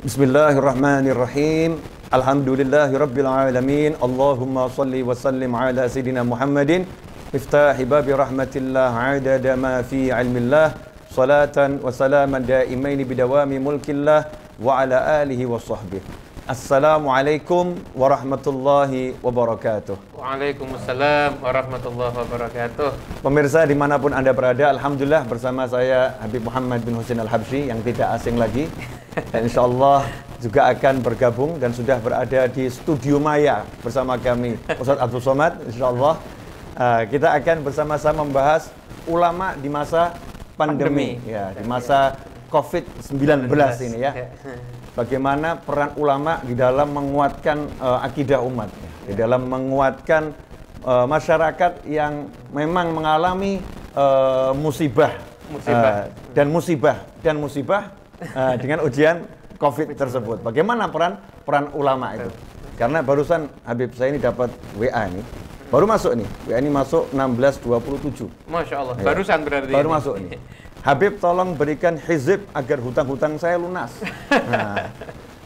Bismillahirrahmanirrahim. Alhamdulillahirabbil alamin. Allahumma shalli wa sallim ala sayidina Muhammadin miftahi babi rahmatillah adada ma fi ilmillah salatan wa salaman daimaini bidawami mulkillah wa ala alihi wa sahbihi. Assalamualaikum warahmatullahi wabarakatuh. Waalaikumsalam warahmatullahi wabarakatuh. Pemirsa dimanapun Anda berada, Alhamdulillah bersama saya Habib Muhammad bin Husain Al-Habsyi yang tidak asing lagi. Dan insya Allah juga akan bergabung dan sudah berada di Studio Maya bersama kami Ustaz Abdul Somad. Insya Allah kita akan bersama-sama membahas ulama di masa pandemi. Ya, di masa COVID-19 ini ya. Bagaimana peran ulama di dalam menguatkan akidah umat, di dalam menguatkan masyarakat yang memang mengalami musibah dan musibah dengan ujian COVID tersebut. Bagaimana peran ulama itu? Karena barusan Habib saya ini dapat WA ini, baru masuk nih. WA ini masuk 16.27. Masya Allah. Ya. Barusan berarti. Baru ini. masuk nih. Habib tolong berikan hizib agar hutang-hutang saya lunas. Nah,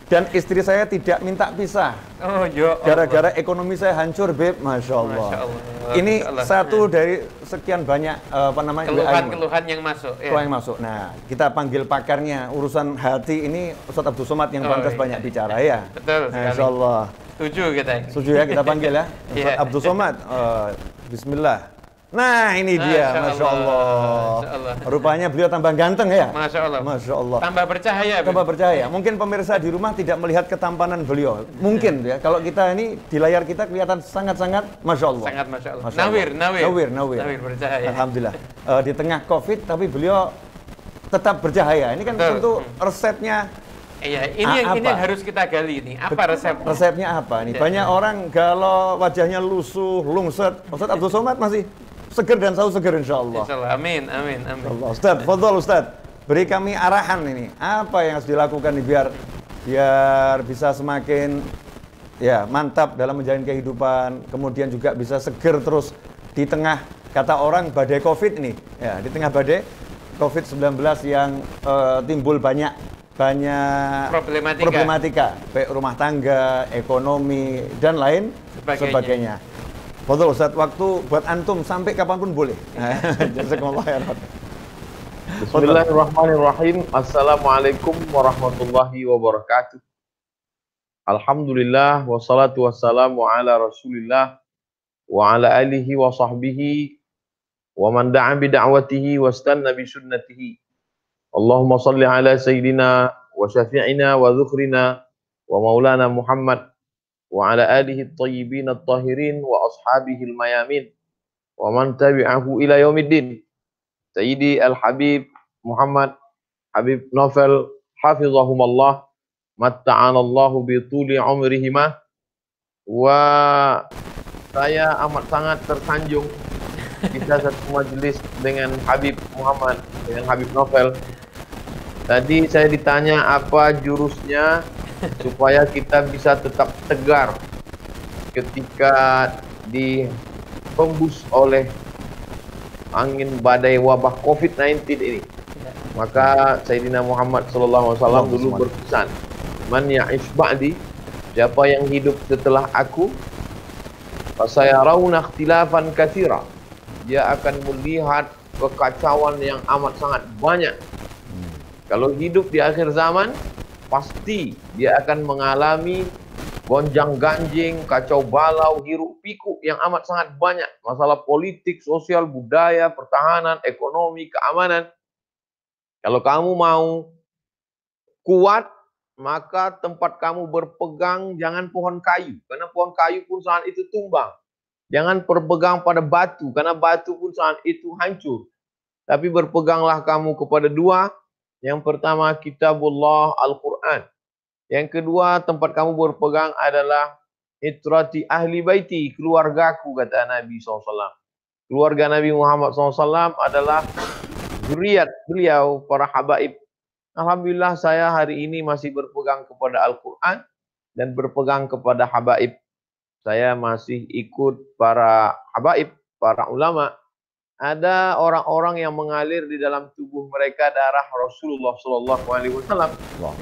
dan istri saya tidak minta pisah. Oh, ya Allah. Gara-gara ekonomi saya hancur, Beb. Masya Allah. Masya Allah. Ini Masya Allah. satu dari sekian banyak Keluhan-keluhan yang masuk. Ya. yang masuk. Nah, kita panggil pakarnya urusan hati ini Ustaz Abdul Somad yang pantas banyak bicara ya. Betul sekali. Insya Allah. Setuju kita. Setuju ya, kita panggil ya. Ustaz Abdul Somad. Bismillah. Nah, ini dia, Masya Allah. Masya Allah. Rupanya beliau tambah ganteng ya. Masya Allah. Masya Allah. Tambah bercahaya. Tambah percaya. Mungkin pemirsa di rumah tidak melihat ketampanan beliau. Mungkin ya. Kalau kita ini di layar kita kelihatan sangat-sangat Masya Allah. Sangat Masya Allah. Masya Allah. Nawir Nawir bercahaya. Alhamdulillah. Di tengah COVID tapi beliau tetap bercahaya. Ini kan tentu resepnya. Iya, ini yang harus kita gali ini. Apa resepnya? Resepnya apa nih? Banyak orang kalau wajahnya lusuh, lungset. Ustaz Abdul Somad masih seger dan selalu seger insya Allah. Insya Allah. Amin. Allah. Ustaz, fadhol Ustaz. Beri kami arahan ini. Apa yang harus dilakukan nih biar bisa semakin ya mantap dalam menjalani kehidupan. Kemudian juga bisa seger terus di tengah kata orang badai COVID ini. Ya, di tengah badai COVID-19 yang timbul banyak problematika, baik rumah tangga, ekonomi dan lain sebagainya. Betul Ustaz, waktu buat antum sampai kapanpun boleh. Jazakumullah khairan. Bismillahirrahmanirrahim. Assalamualaikum warahmatullahi wabarakatuh. Alhamdulillah wassalatu wassalamu ala Rasulillah wa ala alihi wa sahbihi wa man da'a bi da'watihi wastanna bi sunnatihi. Allahumma salli ala sayyidina wa syafi'ina wa dhukrina wa maulana Muhammad wa ala alihi at-tayyibin at-tahirin wa ashabihi al-mayamin wa man tabi'ahu ila yaumiddin. Sayyidi al-Habib Muhammad Habib Novel hafizahumallah matta'anallahu bi tuli umrihima. Wa saya amat sangat tersanjung bisa satu majelis dengan Habib Muhammad, dengan Habib Novel. Tadi saya ditanya apa jurusnya supaya kita bisa tetap tegar ketika dihembus oleh angin badai wabah COVID-19 ini. Maka Sayyidina Muhammad SAW dulu berpesan, Man ya'ish ba'di, siapa yang hidup setelah aku, fasayarawna ikhtilafan katsira, dia akan melihat kekacauan yang amat sangat banyak. Kalau hidup di akhir zaman, pasti dia akan mengalami gonjang-ganjing, kacau balau, hiruk pikuk yang amat sangat banyak. Masalah politik, sosial, budaya, pertahanan, ekonomi, keamanan. Kalau kamu mau kuat, maka tempat kamu berpegang jangan pohon kayu. Karena pohon kayu pun saat itu tumbang. Jangan berpegang pada batu, karena batu pun saat itu hancur. Tapi berpeganglah kamu kepada dua. Yang pertama kitabullah Al-Quran. Yang kedua tempat kamu berpegang adalah itrati ahli baiti, keluargaku, kata Nabi SAW. Keluarga Nabi Muhammad SAW adalah zuriat beliau, para habaib. Alhamdulillah saya hari ini masih berpegang kepada Al-Quran dan berpegang kepada habaib. Saya masih ikut para habaib, para ulama ada orang-orang yang mengalir di dalam tubuh mereka darah Rasulullah Shallallahu Alaihi Wasallam.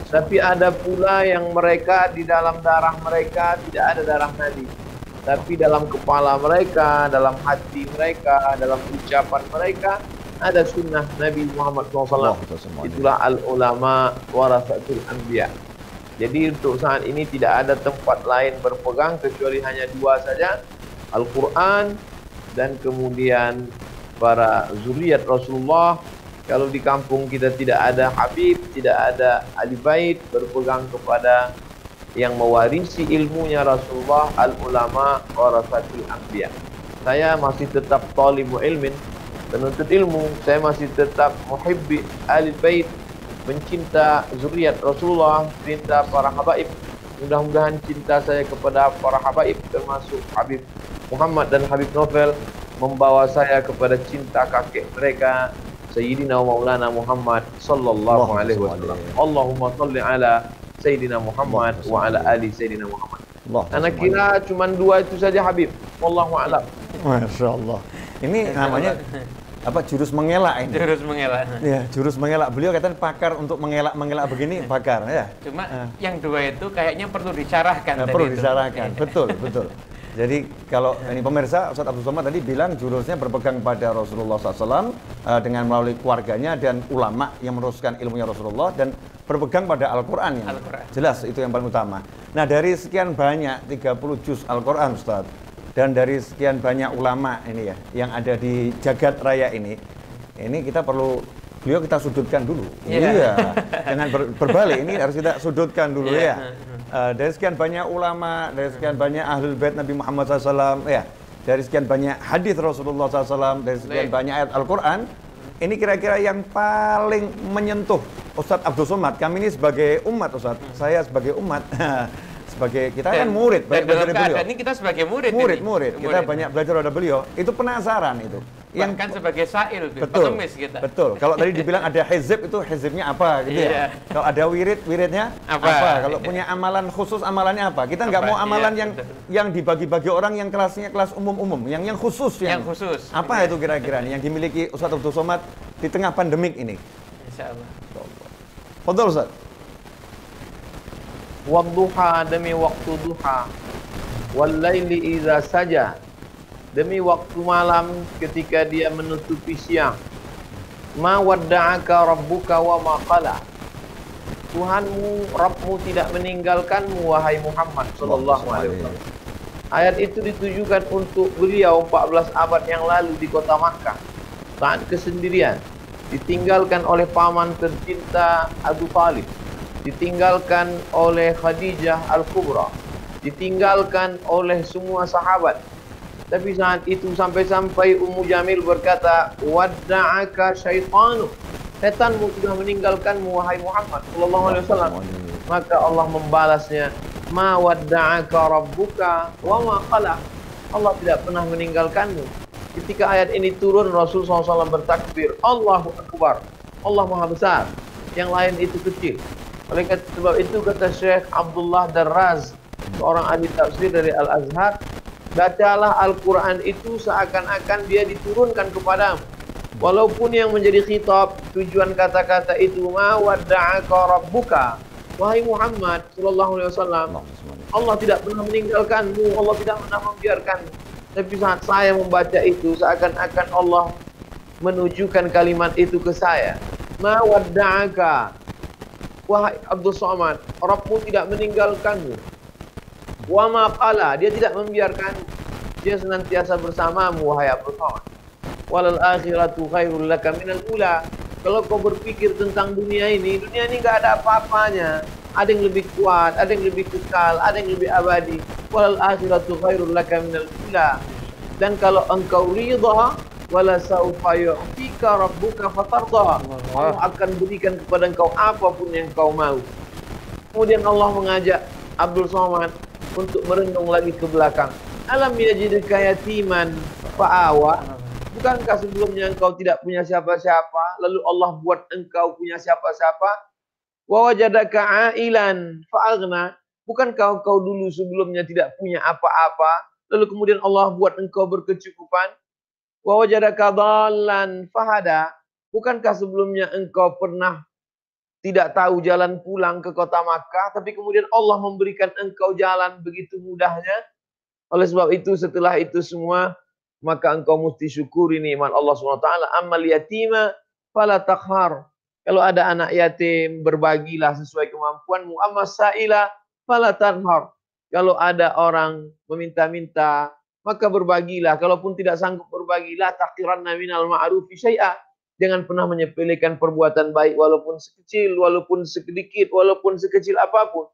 Tapi ada pula yang mereka di dalam darah mereka tidak ada darah Nabi. Tapi dalam kepala mereka, dalam hati mereka, dalam ucapan mereka ada sunnah Nabi Muhammad SAW. Itulah al-ulama warasatul anbiya. Jadi untuk saat ini tidak ada tempat lain berpegang kecuali hanya dua saja, Al-Quran dan kemudian para zuriat Rasulullah. Kalau di kampung kita tidak ada Habib, tidak ada ahli bait, berpegang kepada yang mewarisi ilmunya Rasulullah, al-ulama warasatul anbiya. Saya masih tetap talibu ilmin, penuntut ilmu. Saya masih tetap muhibbi ahli bait, mencinta zuriat Rasulullah, cinta para habaib. Mudah-mudahan cinta saya kepada para habaib termasuk Habib Muhammad dan Habib Novel membawa saya kepada cinta kakek mereka Sayyidina Maulana Muhammad sallallahu alaihi wasallam. Allahumma salli ala Sayyidina Muhammad wa ala ali Sayyidina Muhammad. Anak kira cuma dua itu saja Habib. Wallahu a'lam. Masya Allah. Ini namanya apa, jurus mengelak ini. Jurus mengelak. Ya, jurus mengelak. Beliau katanya pakar untuk mengelak begini, pakar ya. Cuma yang dua itu kayaknya perlu dicarahkan. Perlu dicarahkan. Betul, betul. Jadi kalau ini pemirsa, Ustaz Abdul Somad tadi bilang jurusnya berpegang pada Rasulullah SAW dengan melalui keluarganya dan ulama yang meneruskan ilmunya Rasulullah dan berpegang pada Al-Quran yang jelas itu yang paling utama. Nah dari sekian banyak 30 juz Al-Quran Ustaz dan dari sekian banyak ulama ini ya yang ada di jagat raya ini kita perlu beliau kita sudutkan dulu. Iya, jangan berbalik, ini harus kita sudutkan dulu ya. Dari sekian banyak ulama, dari sekian banyak ahlul bait Nabi Muhammad SAW, ya, dari sekian banyak hadis Rasulullah SAW, dari sekian banyak ayat Al-Quran, ini kira-kira yang paling menyentuh Ustadz Abdul Somad. Kami ini sebagai umat Ustadz, saya sebagai umat, sebagai kita kan murid, banyak belajar dari beliau. Ini kita sebagai murid. Kita banyak belajar dari beliau. Itu penasaran itu. Bahkan sebagai syair, pengemis kita. Betul. Kalau tadi dibilang ada hizib, itu hizibnya apa gitu ya. Kalau ada wiridnya apa? Kalau punya amalan khusus, amalannya apa? Kita nggak mau amalan yang dibagi-bagi orang yang kelasnya kelas umum-umum, yang khusus yang khusus. Apa itu kira-kira yang dimiliki Ustadz Abdul Somad di tengah pandemik ini? Insyaallah. Fadhol Ustaz. Wadduha, demi waktu duha, wal laili idza saja, demi waktu malam ketika dia menutupi siang. Ma wadda'aka rabbuka wa ma qala, Tuhanmu, Rabbmu tidak meninggalkanmu wahai Muhammad sallallahu alaihi wasallam. Ayat itu ditujukan untuk beliau 14 abad yang lalu di kota Makkah saat kesendirian, ditinggalkan oleh paman tercinta Abu Talib, ditinggalkan oleh Khadijah Al-Kubra, ditinggalkan oleh semua sahabat. Tapi saat itu sampai-sampai Ummu Jamil berkata, wadda'aka syaitanu, setanmu sudah meninggalkanmu wahai Muhammad sallallahu alaihi wasallam. Maka Allah membalasnya, ma wadda'aka rabbuka wa ma qala, Allah tidak pernah meninggalkanmu. Ketika ayat ini turun, Rasul SAW bertakbir, Allahu Akbar, Allah Maha Besar, yang lain itu kecil. Oleh sebab itu kata Syekh Abdullah Darraz, seorang ahli tafsir dari Al-Azhar, bacalah Al-Quran itu seakan-akan dia diturunkan kepadamu. Walaupun yang menjadi khitab, tujuan kata-kata itu, ma wadda'aka rabbuka, wahai Muhammad sallallahu alaihi wasallam, Allah tidak pernah meninggalkanmu, Allah tidak pernah membiarkanmu. Tapi saat saya membaca itu, seakan-akan Allah menunjukkan kalimat itu ke saya. Ma wadda'aka, wahai Abdul Somad, Rabbmu tidak meninggalkanmu. Wa ma qala, dia tidak membiarkanmu, dia senantiasa bersamamu wahai Abdul Somad. Walal akhiratu khairul laka minal ula. Kalau kau berpikir tentang dunia ini nggak ada apa-apanya. Ada yang lebih kuat, ada yang lebih kekal, ada yang lebih abadi. Walal akhiratu khairul laka minal ula. Dan kalau engkau ridha, wala saufa yu'tika rabbuka fatarda, Allah akan berikan kepada engkau apapun yang kau mau. Kemudian Allah mengajak Abdul Somad untuk merenung lagi ke belakang. Alam yajidka yatiman fa'awa, bukankah sebelumnya engkau tidak punya siapa-siapa, lalu Allah buat engkau punya siapa-siapa? Wa wajadaka ailan fa'aghna, bukankah engkau dulu sebelumnya tidak punya apa-apa, lalu kemudian Allah buat engkau berkecukupan? wa wajadaka dhallan fahada. Bukankah sebelumnya engkau pernah tidak tahu jalan pulang ke kota Makkah, tapi kemudian Allah memberikan engkau jalan begitu mudahnya? Oleh sebab itu, setelah itu semua, maka engkau mesti syukuri nikmat Allah SWT. Ammal yatima fala taqhar. Kalau ada anak yatim, berbagilah sesuai kemampuanmu. Amma sa'ila fala tanhar. Kalau ada orang meminta-minta, maka berbagilah. Kalaupun tidak sanggup berbagilah, taqiranna minal ma'rufi syai'a. Jangan pernah menyepelekan perbuatan baik walaupun sekecil, walaupun sedikit, walaupun sekecil apapun.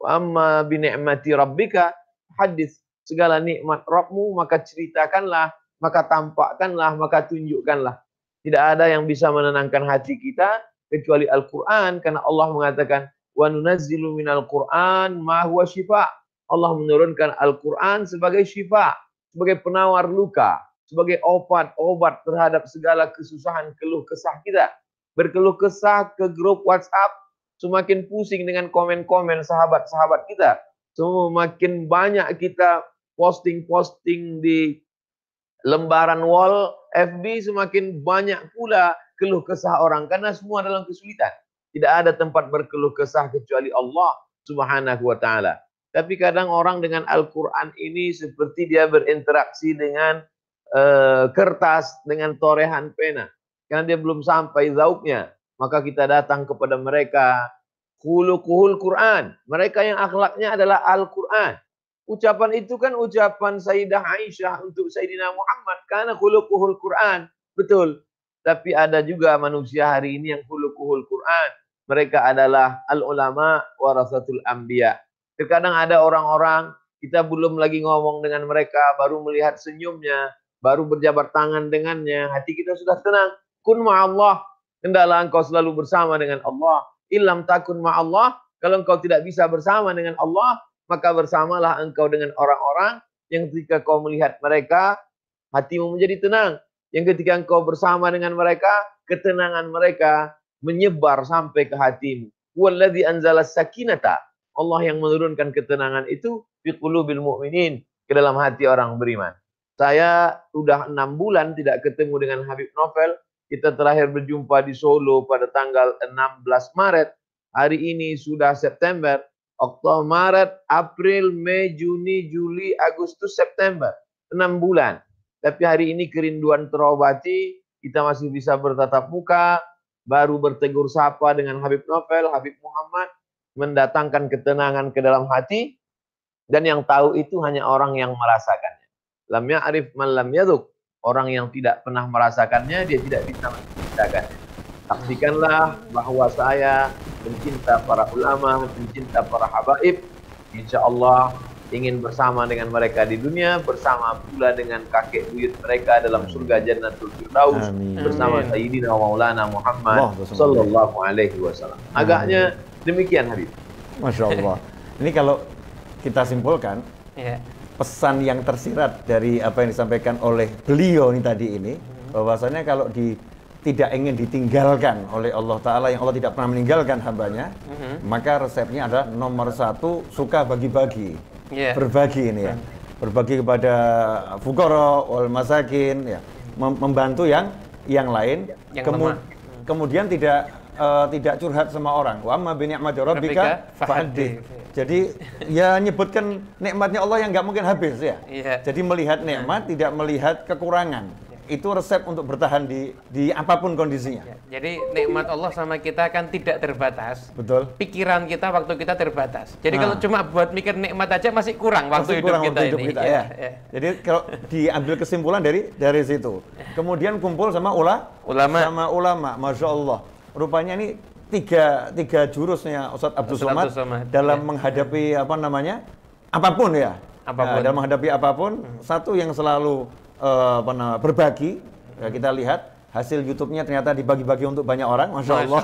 Wa amma bi ni'mati rabbika hadits. Segala nikmat Rabbmu maka ceritakanlah, maka tampakkanlah, maka tunjukkanlah. Tidak ada yang bisa menenangkan hati kita kecuali Al-Quran, karena Allah mengatakan wa nunazzilu minal Qur'an ma huwa syifa. Allah menurunkan Al-Quran sebagai syifa, sebagai penawar luka, sebagai obat terhadap segala kesusahan keluh kesah kita. Berkeluh kesah ke grup WhatsApp, semakin pusing dengan komen-komen sahabat-sahabat kita. Semakin banyak kita posting-posting di lembaran wall FB, semakin banyak pula keluh kesah orang, karena semua dalam kesulitan. Tidak ada tempat berkeluh kesah kecuali Allah Subhanahu wa taala. Tapi kadang orang dengan Al-Qur'an ini seperti dia berinteraksi dengan kertas, dengan torehan pena, karena dia belum sampai zauknya. Maka kita datang kepada mereka, khuluquhul Qur'an, mereka yang akhlaknya adalah Al-Qur'an. Ucapan itu kan ucapan Sayyidah Aisyah untuk Sayyidina Muhammad, karena khuluquhul Qur'an. Betul. Tapi ada juga manusia hari ini yang khuluquhul Qur'an. Mereka adalah al-ulama warasatul anbiya. Terkadang ada orang-orang, kita belum lagi ngomong dengan mereka, baru melihat senyumnya, baru berjabat tangan dengannya, hati kita sudah tenang. Kun ma'allah, hendaklah engkau selalu bersama dengan Allah. Illam takun ma'allah, kalau engkau tidak bisa bersama dengan Allah, maka bersamalah engkau dengan orang-orang yang ketika kau melihat mereka, hatimu menjadi tenang. Yang ketika engkau bersama dengan mereka, ketenangan mereka menyebar sampai ke hatimu. Walladzi anzala sakinata. Allah yang menurunkan ketenangan itu fi qulubil mu'minin, ke dalam hati orang beriman. Saya sudah 6 bulan tidak ketemu dengan Habib Novel. Kita terakhir berjumpa di Solo pada tanggal 16 Maret. Hari ini sudah September. Oktober, Maret, April, Mei, Juni, Juli, Agustus, September. 6 bulan. Tapi hari ini kerinduan terobati, kita masih bisa bertatap muka, baru bertegur sapa dengan Habib Novel, Habib Muhammad, mendatangkan ketenangan ke dalam hati, dan yang tahu itu hanya orang yang merasakannya. Lam ya'rif man lam yaduk. Orang yang tidak pernah merasakannya, dia tidak bisa menceritakannya. Saksikanlah bahwa saya pencinta para ulama, pencinta para habaib, insya Allah ingin bersama dengan mereka di dunia, bersama pula dengan kakek buyut mereka dalam surga Jannatul Firdaus, bersama Sayyidina wa Maulana Muhammad sallallahu alaihi wasallam. Agaknya demikian, Habib. Masya Allah. Ini kalau kita simpulkan, pesan yang tersirat dari apa yang disampaikan oleh beliau ini tadi ini, bahwasanya kalau tidak ingin ditinggalkan oleh Allah Ta'ala, yang Allah tidak pernah meninggalkan hambanya, maka resepnya adalah nomor 1, suka bagi-bagi, berbagi ini ya, berbagi kepada fuqara wal masakin, ya, membantu yang lain, kemudian tidak curhat sama orang. Wa amma bi ni'mati rabbika fahaddits. Jadi ya nyebutkan nikmatnya Allah yang nggak mungkin habis ya. Jadi melihat nikmat, tidak melihat kekurangan. Itu resep untuk bertahan di apapun kondisinya. Jadi nikmat Allah sama kita kan tidak terbatas. Betul. Pikiran kita waktu kita terbatas. Jadi kalau cuma buat mikir nikmat aja masih kurang waktu hidup kita ini. Jadi kalau diambil kesimpulan dari situ. Kemudian kumpul sama ulama. Masya Allah. Rupanya ini tiga jurusnya Ustadz Abdul Somad dalam menghadapi apapun ya. Dalam menghadapi apapun, satu yang selalu berbagi. Ya, kita lihat hasil YouTube-nya ternyata dibagi-bagi untuk banyak orang, Masya Allah.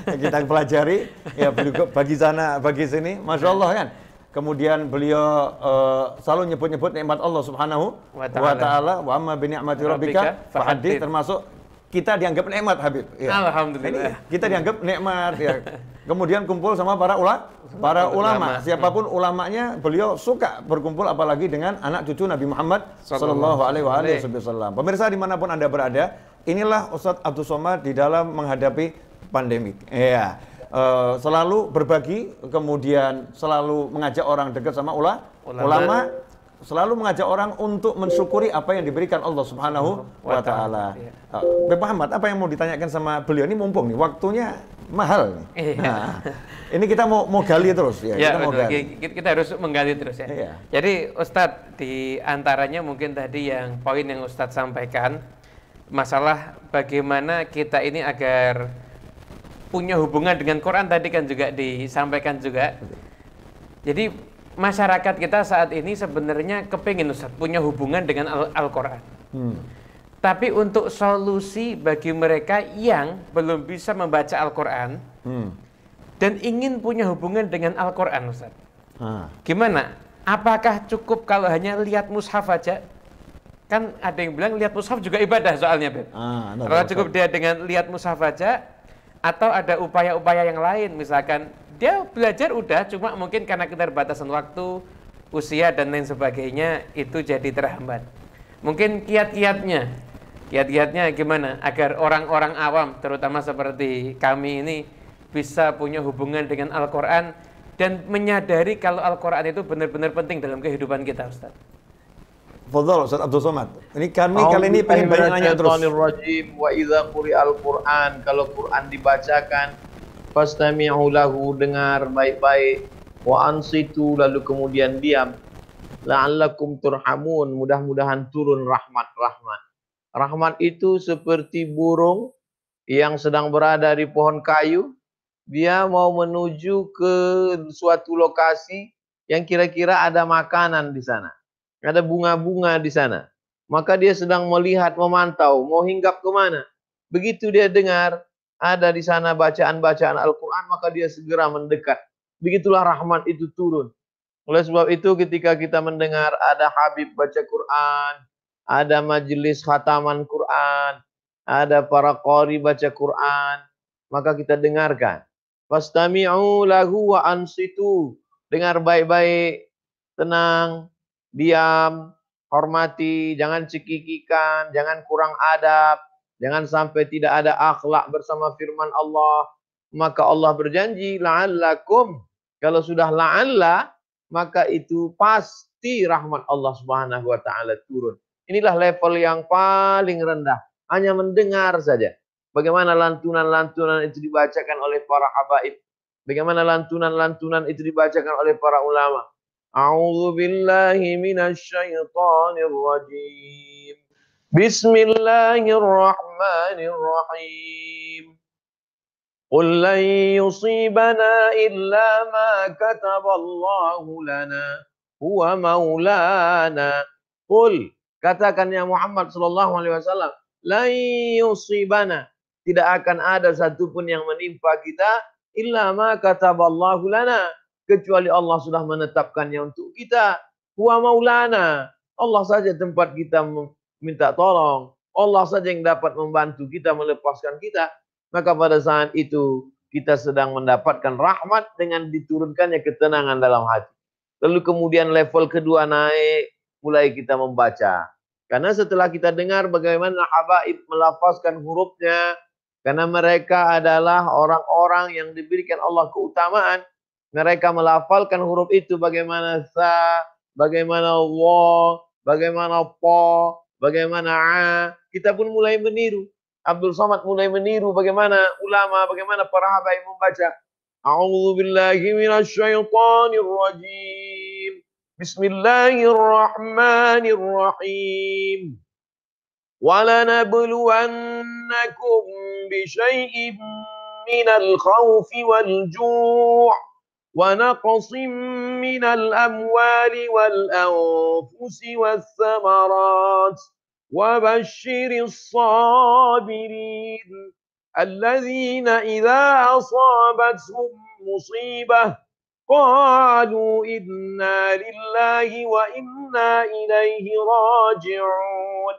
Kita pelajari, ya bagi sana, bagi sini, Masya Allah kan. Kemudian beliau selalu nyebut-nyebut nikmat Allah Subhanahu wa Ta'ala. Wa amma bi ni'mati rabbika fahaddits, termasuk kita dianggap nikmat, Habib. Ya. Alhamdulillah. Ini kita dianggap nikmat. Ya. Kemudian kumpul sama para ulama. Siapapun ulamanya, beliau suka berkumpul, apalagi dengan anak cucu Nabi Muhammad Sallallahu Alaihi Wasallam. Pemirsa dimanapun Anda berada, inilah Ustadz Abdul Somad di dalam menghadapi pandemik. Ya. Selalu berbagi, kemudian selalu mengajak orang dekat sama ulama, selalu mengajak orang untuk mensyukuri apa yang diberikan Allah Subhanahu wa Ta'ala. Bapak Muhammad, apa yang mau ditanyakan sama beliau? Ini mumpung nih, waktunya mahal nih. Nah, ini kita mau gali terus ya. Kita harus menggali terus ya. Iya. Jadi Ustadz, di antaranya mungkin tadi yang poin yang Ustadz sampaikan, masalah bagaimana kita ini agar punya hubungan dengan Quran tadi kan juga disampaikan juga. Jadi masyarakat kita saat ini sebenarnya kepingin Ustaz punya hubungan dengan Al-Quran. Tapi untuk solusi bagi mereka yang belum bisa membaca Al-Quran dan ingin punya hubungan dengan Al-Quran, Ustaz. Gimana? Apakah cukup kalau hanya lihat mushaf aja? Kan ada yang bilang lihat mushaf juga ibadah soalnya, Beb. Kalau cukup dia dengan lihat mushaf aja, atau ada upaya-upaya yang lain, misalkan dia belajar udah, cuma mungkin karena keterbatasan waktu, usia dan lain sebagainya, itu jadi terhambat. Mungkin kiat-kiatnya gimana agar orang-orang awam, terutama seperti kami ini, bisa punya hubungan dengan Al-Quran dan menyadari kalau Al-Quran itu benar-benar penting dalam kehidupan kita, Ustaz. Fadhal Ustaz Abdul Somad. Ini kami kali ini pengen banyak nanya terus. Wa idza quri'al Qur'an, kalau Quran dibacakan, fastami'u lahu, dengar baik-baik, wa ansitu, lalu kemudian diam, la'allakum turhamun, mudah-mudahan turun rahmat. Rahmat itu seperti burung yang sedang berada di pohon kayu, dia mau menuju ke suatu lokasi yang kira-kira ada makanan di sana. Ada bunga-bunga di sana. Maka dia sedang melihat, memantau, mau hinggap kemana. Begitu dia dengar, ada di sana bacaan-bacaan Al-Quran, maka dia segera mendekat. Begitulah rahmat itu turun. Oleh sebab itu ketika kita mendengar ada Habib baca Quran, ada majelis khataman Quran, ada para qari baca Quran, maka kita dengarkan. Fastami'u lahu wa ansitu. Dengar baik-baik, tenang, diam, hormati, jangan cekikikan, jangan kurang adab, jangan sampai tidak ada akhlak bersama firman Allah. Maka Allah berjanji, la'allakum, kalau sudah la'alla, maka itu pasti rahmat Allah Subhanahu wa Ta'ala turun. Inilah level yang paling rendah, hanya mendengar saja. Bagaimana lantunan-lantunan itu dibacakan oleh para habaib, bagaimana lantunan-lantunan itu dibacakan oleh para ulama. A'udzu billahi minasy syaithanir rajim. Bismillahirrahmanirrahim. Qul lan yusibana illa ma kataballahu lana huwa maulana. Qul, katakan ya Muhammad sallallahu alaihi wasallam, lan yusibana, tidak akan ada satupun yang menimpa kita illa ma kataballahu lana, kecuali Allah sudah menetapkannya untuk kita. Huwa maulana, Allah saja tempat kita minta tolong, Allah saja yang dapat membantu kita, melepaskan kita. Maka pada saat itu kita sedang mendapatkan rahmat dengan diturunkannya ketenangan dalam hati. Lalu kemudian level kedua naik, mulai kita membaca. Karena setelah kita dengar bagaimana habaib melafazkan hurufnya, karena mereka adalah orang-orang yang diberikan Allah keutamaan, mereka melafalkan huruf itu, bagaimana sa, bagaimana wa, bagaimana po, bagaimana a. Kita pun mulai meniru. Abdul Somad mulai meniru bagaimana ulama, bagaimana para habaib membaca. A'udzu billahi minasy syaithanir rajim. Bismillahirrahmanirrahim. وَلَنَبْلُوَنَّكُمْ بِشَيْءٍ مِّنَ الْخَوْفِ وَالْجُوعِ وَنَقْصٍ مِّنَ الْأَمْوَالِ وَالْأَنفُسِ وَالثَّمَرَاتِ وَبَشِّرِ الصَّابِرِينَ الَّذِينَ إِذَا أَصَابَتْهُمْ مُصِيبَةٌ قَالُوا إِنَّا لِلَّهِ وَإِنَّا إِلَيْهِ رَاجِعُونَ.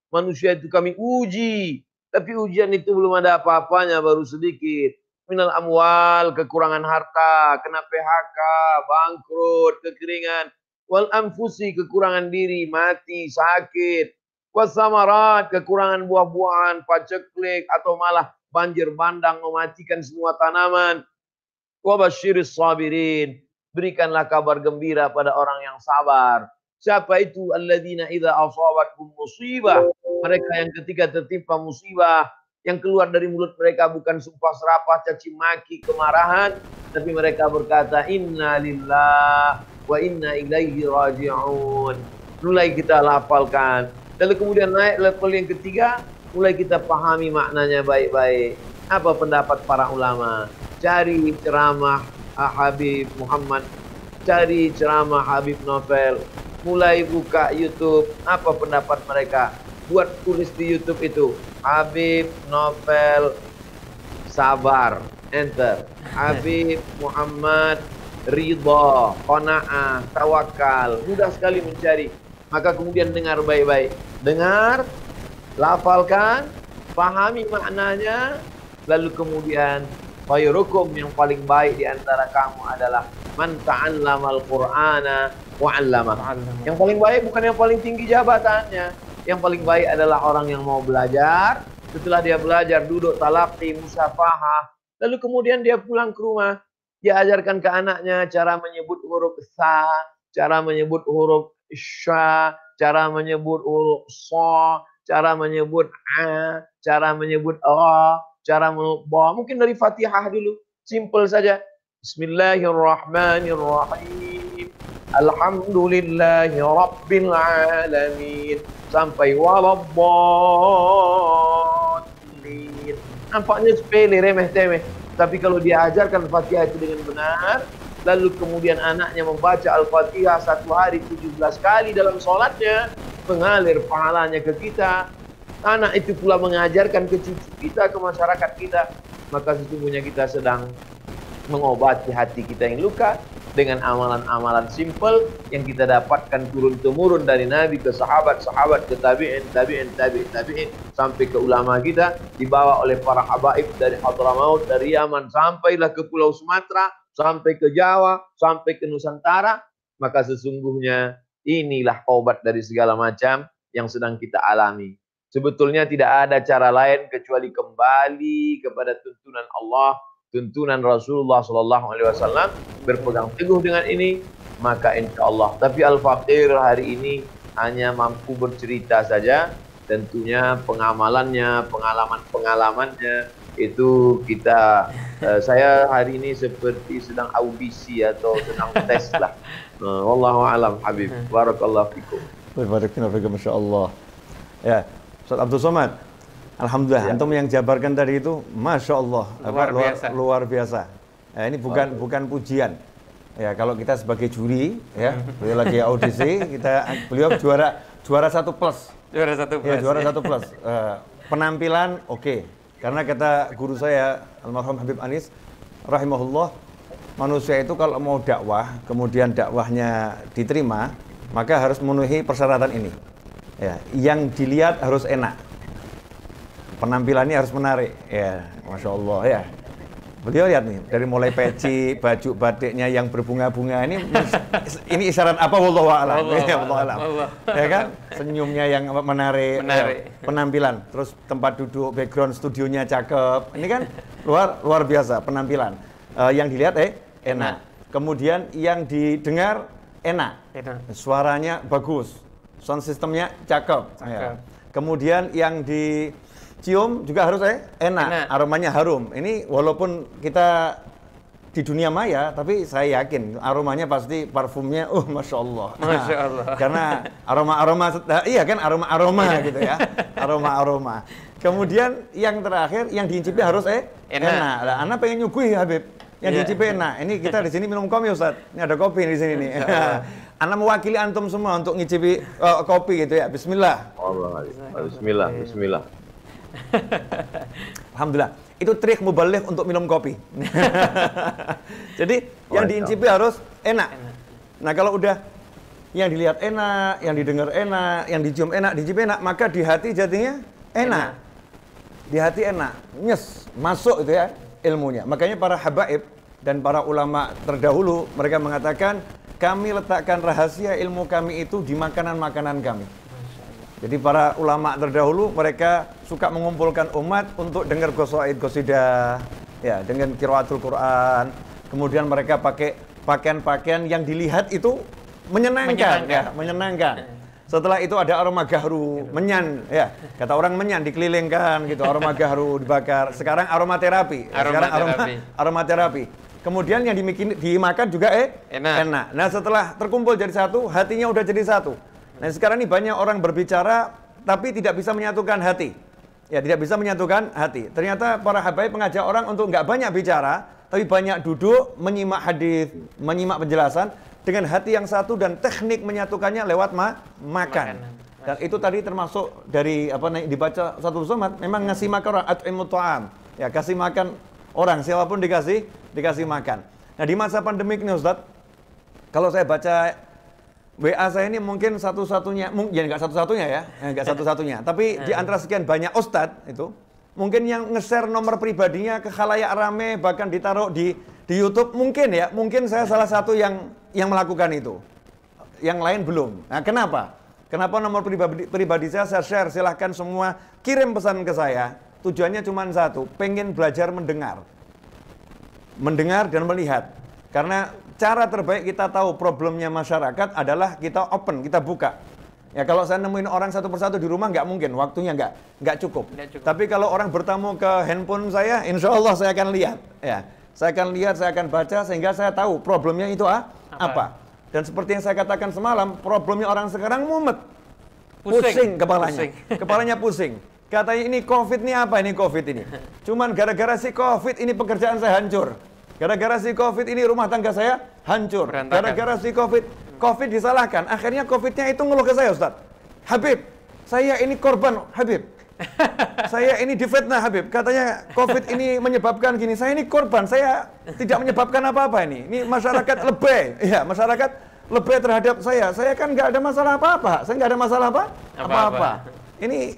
Manusia itu kami uji Tapi ujian itu belum ada apa-apanya, baru sedikit. Minal amwal, kekurangan harta, kena PHK, bangkrut, kekeringan. Wal anfusi, kekurangan diri, mati, sakit. Wasamarat, kekurangan buah-buahan, paceklik, atau malah banjir bandang mematikan semua tanaman. Wabashiris sabirin, berikanlah kabar gembira pada orang yang sabar. Siapa itu? Alladzina idza asabatkum musibah. Mereka yang ketika tertimpa musibah, yang keluar dari mulut mereka bukan sumpah serapah, caci maki, kemarahan, tapi mereka berkata inna lillah wa inna ilaihi raji'un. Mulai kita lafalkan. Lalu kemudian naik level yang ketiga, mulai kita pahami maknanya baik-baik. Apa pendapat para ulama? Cari ceramah Habib Muhammad, cari ceramah Habib Novel, mulai buka YouTube, apa pendapat mereka? Buat tulis di YouTube itu, Habib Novel sabar, enter. Habib Muhammad ridha, qanaah, tawakal, mudah sekali mencari. Maka kemudian dengar baik-baik, dengar, lafalkan, pahami maknanya, lalu kemudian khairukum, yang paling baik di antara kamu adalah man ta'allamal Qur'ana wa 'allama. Yang paling baik bukan yang paling tinggi jabatannya. Yang paling baik adalah orang yang mau belajar, setelah dia belajar duduk talaqi, musafahah, lalu kemudian dia pulang ke rumah, dia ajarkan ke anaknya cara menyebut huruf sa, cara menyebut huruf sya, cara menyebut huruf so, cara menyebut a, cara menyebut a, cara membawa mungkin dari Fatihah dulu, simple saja. Bismillahirrahmanirrahim. Alhamdulillahi rabbil alamin sampai waladdallin. Nampaknya sepele, remeh-temeh, tapi kalau dia ajarkan Fatihah itu dengan benar, lalu kemudian anaknya membaca Al-Fatihah satu hari 17 kali dalam sholatnya, mengalir pahalanya ke kita. Anak itu pula mengajarkan ke cucu kita, ke masyarakat kita. Maka sesungguhnya kita sedang mengobati hati kita yang luka dengan amalan-amalan simple yang kita dapatkan turun-temurun dari Nabi ke sahabat-sahabat, ke tabi'in, sampai ke ulama kita, dibawa oleh para habaib dari Hadramaut, dari Yaman, sampailah ke Pulau Sumatera, sampai ke Jawa, sampai ke Nusantara. Maka sesungguhnya inilah obat dari segala macam yang sedang kita alami. Sebetulnya tidak ada cara lain kecuali kembali kepada tuntunan Allah, tuntunan Rasulullah SAW, berpegang teguh dengan ini, maka insya Allah. Tapi Al-Faqir hari ini hanya mampu bercerita saja, tentunya pengamalannya, pengalaman-pengalamannya itu kita, saya hari ini seperti sedang audisi atau sedang tes lah. Wallahu alam Habib. Barakallahu fikum. Barakallahu fikum, Masya Allah. Ya, Ustaz Abdul Somad, alhamdulillah, ya. Antum yang jabarkan tadi itu, Masya Allah, luar biasa. Ya, ini bukan pujian. Ya, kalau kita sebagai juri, ya, beliau lagi audisi, beliau juara 1 plus. Juara 1 plus. Ya, juara 1 plus. Penampilan oke. Karena kata guru saya, almarhum Habib Anis, rahimahullah, manusia itu kalau mau dakwah, kemudian dakwahnya diterima, maka harus memenuhi persyaratan ini. Ya, yang dilihat harus enak, penampilannya harus menarik. Ya, Masya Allah ya. Beliau lihat nih, dari mulai peci, baju batiknya yang berbunga-bunga, ini isyarat apa? Wallahu a'lam. Ya kan? Senyumnya yang menarik. Ya, penampilan, terus tempat duduk, background studionya cakep. Ini kan luar biasa penampilan. Yang dilihat enak. Kemudian yang didengar enak. Suaranya bagus. Sound systemnya cakep. Ya. Kemudian yang dicium juga harus enak, aromanya harum. Ini walaupun kita di dunia maya, tapi saya yakin aromanya pasti parfumnya, Masya Allah. Masya Allah. Karena aroma-aroma, iya kan, aroma-aroma gitu ya, aroma-aroma. Kemudian yang terakhir, yang diincipi harus enak. Lah, Ana pengen nyuguhi Habib, yang diincipi enak. Ini kita di sini minum kopi Ustaz. Ini ada kopi di sini nih. Ana mewakili antum semua untuk ngicipi kopi gitu ya. Bismillah. Bismillah. Alhamdulillah. Itu trik mubalik untuk minum kopi. Jadi yang diincipi harus enak. Nah, kalau udah yang dilihat enak, yang didengar enak, yang dicium enak, dicium enak, maka di hati jadinya enak. di hati enak, nyes, masuk itu ya ilmunya. Makanya para habaib dan para ulama terdahulu mereka mengatakan, kami letakkan rahasia ilmu kami itu di makanan-makanan kami. Jadi para ulama terdahulu mereka suka mengumpulkan umat untuk dengar qasaid qasidah, ya, dengan qiraatul Quran. Kemudian mereka pakai pakaian-pakaian yang dilihat itu menyenangkan. Ya, menyenangkan. Setelah itu ada aroma gahru, menyan, ya, kata orang menyan dikelilingkan gitu, aroma gahru dibakar. Sekarang aromaterapi. Sekarang aromaterapi. Kemudian yang dimakan juga enak. Nah, setelah terkumpul jadi satu, hatinya udah jadi satu. Nah, sekarang ini banyak orang berbicara tapi tidak bisa menyatukan hati. Ya, tidak bisa menyatukan hati. Ternyata para habaib mengajak orang untuk nggak banyak bicara, tapi banyak duduk, menyimak hadis, menyimak penjelasan dengan hati yang satu dan teknik menyatukannya lewat makan. Dan itu tadi termasuk dari dibaca satu somat, memang ngasih makan orang, at'imut ta'am. Ya, kasih makan orang, siapapun dikasih makan. Nah, di masa pandemik ini Ustaz, kalau saya baca WA saya ini mungkin satu-satunya, ya nggak satu-satunya ya, nggak satu-satunya. Tapi di antara sekian banyak ustadz itu, mungkin yang nge-share nomor pribadinya ke khalayak rame, bahkan ditaruh di YouTube, mungkin ya, mungkin saya salah satu yang melakukan itu. Yang lain belum. Nah, kenapa? Kenapa nomor pribadi saya share, silahkan semua kirim pesan ke saya. Tujuannya cuma satu, pengen belajar mendengar. Mendengar dan melihat. Karena cara terbaik kita tahu problemnya masyarakat adalah kita open, kita buka. Ya, kalau saya nemuin orang satu persatu di rumah nggak mungkin, waktunya nggak cukup. Tapi kalau orang bertamu ke handphone saya, insya Allah saya akan lihat. Ya, saya akan lihat, saya akan baca sehingga saya tahu problemnya itu apa. Dan seperti yang saya katakan semalam, problemnya orang sekarang mumet, pusing kepalanya, kepalanya pusing. Katanya ini COVID ini apa ini COVID ini? Cuman gara-gara si COVID ini pekerjaan saya hancur. Gara-gara si COVID ini rumah tangga saya hancur. Gara-gara si COVID disalahkan. Akhirnya COVID-nya itu ngeluh ke saya, Ustaz. Habib, saya ini korban, Habib. Saya ini difitnah, Habib. Katanya COVID ini menyebabkan gini. Saya ini korban, saya tidak menyebabkan apa-apa ini. Ini masyarakat lebay. Ya, masyarakat lebay terhadap saya. Saya kan nggak ada masalah apa-apa. Saya nggak ada masalah apa-apa. Ini